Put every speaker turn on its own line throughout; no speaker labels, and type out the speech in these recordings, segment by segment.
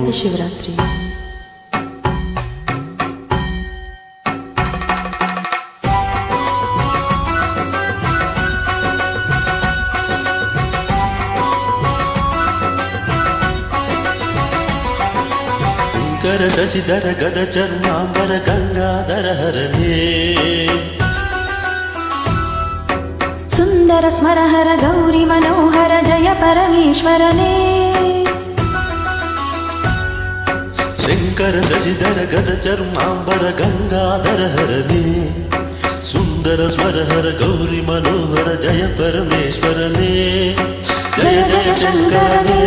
Happy Shivaratri.
Shankara Shashidhara ಗದ ಚರ್ಮಾಂಬರ ಗಂಗಾಧರ ಹರನೇ,
ಸುಂದರ ಸ್ಮರಹರ ಗೌರಿ ಮನೋಹರ ಜಯ ಪರಮೇಶ್ವರನೇ.
ಶಂಕರ ಶಶಿಧರ ಗದ ಚರ್ಮಾಂಬರ ಗಂಗಾಧರ ಹರನೇ, ಸುಂದರ ಸ್ಮರಹರ ಗೌರಿ ಮನೋಹರ ಜಯ ಪರಮೇಶ್ವರನೇ.
ಜಯ ಜಯ ಶಂಕರನೇ,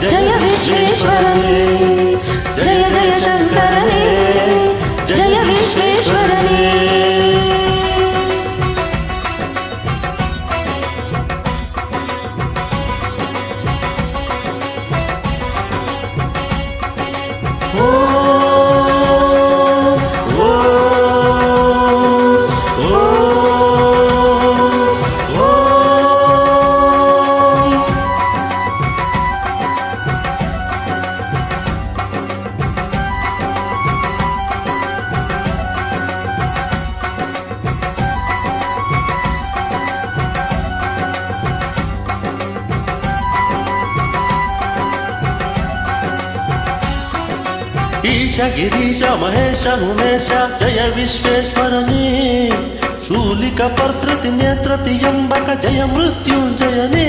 ಜಯ ವಿಶ್ವೇಶ್ವರನೇ, ಜಯ ಜಯ ಶಂಕರನೇ, ಜಯ ವಿಶ್ವೇಶ್ವರನೇ.
ಈಶ ಗಿರೀಶ ಮಹೇಶ ಉಮೇಶ ಜಯ ವಿಶ್ವೇಶ್ವರನೇ, ಶೂಲಿಕ ಪರ್ತ್ರತಿ ನೇತ್ರತಿ ಎಂಬಕ ಜಯ ಮೃತ್ಯುಂಜಯನೇ.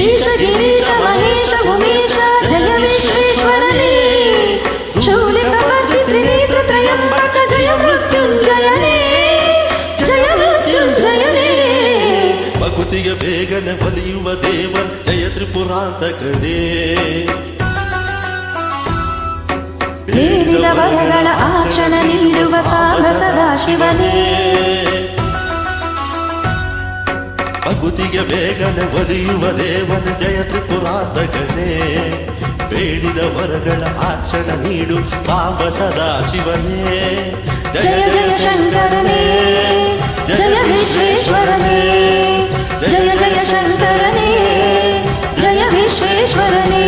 ಈಶ ಗಿರೀಶ ಮಹೇಶ ಉಮೇಶ ಜಯ ವಿಶ್ವೇಶ್ವರನೇ, ಶೂಲಿಕ ಪರ್ತ್ರತಿ ನೇತ್ರತಿ ಎಂಬಕ ಜಯ ಮೃತ್ಯುಂಜಯನೇ, ಜಯ ಮೃತ್ಯುಂಜಯನೇ.
ಭಕುತಿಗೆ ಬೇಗನೆ ಒಲಿಯುವ ದೇವ ಜಯ ತ್ರಿಪುರಾಂತಕನೇ,
ಬೇಡಿದ ವರಗಳ ಆಕ್ಷಣ ನೀಡುವ ಸಾಂಬ ಸದಾಶಿವನೇ.
ಭಕುತಿಗೆ ಬೇಗನೆ ಒಲಿಯುವ ದೇವನ ಜಯ ತ್ರಿಪುರಾಂತಕನೇ, ಬೇಡಿದ ವರಗಳ ಆಕ್ಷಣ ನೀಡು ಸಾಂಬ ಸದಾಶಿವನೇ.
ಜಯ ಜಯ ಶಂಕರನೇ, ಜಯ ವಿಶ್ವೇಶ್ವರನೇ, ಜಯ ಜಯ ಶಂಕರನೇ, ಜಯ ವಿಶ್ವೇಶ್ವರನೇ.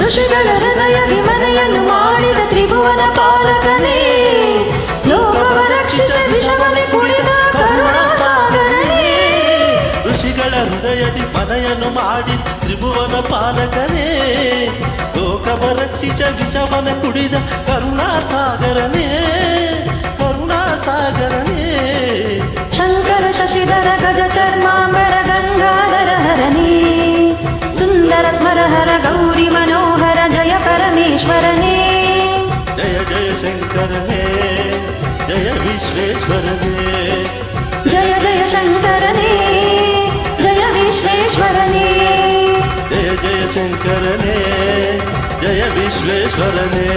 ಋಷಿಗಳ ಹೃದಯ ವಿಮನೆಯನ್ನು ಮಾಡಿದ ತ್ರಿಭುವನ ಪಾಲಕನೇ, ಲೋಕವ ರಕ್ಷಿಸ ವಿಷವನೆ ಕುಡಿದ ಕರುಣಾಸಾಗರನೇ.
ಋಷಿಗಳ ಹೃದಯದಿ ಮನೆಯನ್ನು ಮಾಡಿ ತ್ರಿಭುವನ ಪಾಲಕನೇ, ಲೋಕವ ರಕ್ಷಿಸ ವಿಷವನ ಕುಡಿದ ಕರುಣಾಸಾಗರನೇ, ಕರುಣಾಸಾಗರನೇ.
ಶಂಕರ ಶಶಿಧರ ಗಜ ಚರ್ಮಾಂಬರ ಗಂಗಾಧರ ಹರನೇ, ಸುಂದರ ಸ್ಮರಹರ ಗೌರಿ ಮನೋಹರ ಜಯ ಪರಮೇಶ್ವರನೇ.
ಜಯ ಜಯ ಶಂಕರನೇ, ಜಯ ವಿಶ್ವೇಶ್ವರನೇ,
ಜಯ ಜಯ ಶಂಕರನೇ, ಜಯ ವಿಶ್ವೇಶ್ವರನೇ,
ಜಯ ಜಯ ಶಂಕರನೇ, ಜಯ ವಿಶ್ವೇಶ್ವರನೇ.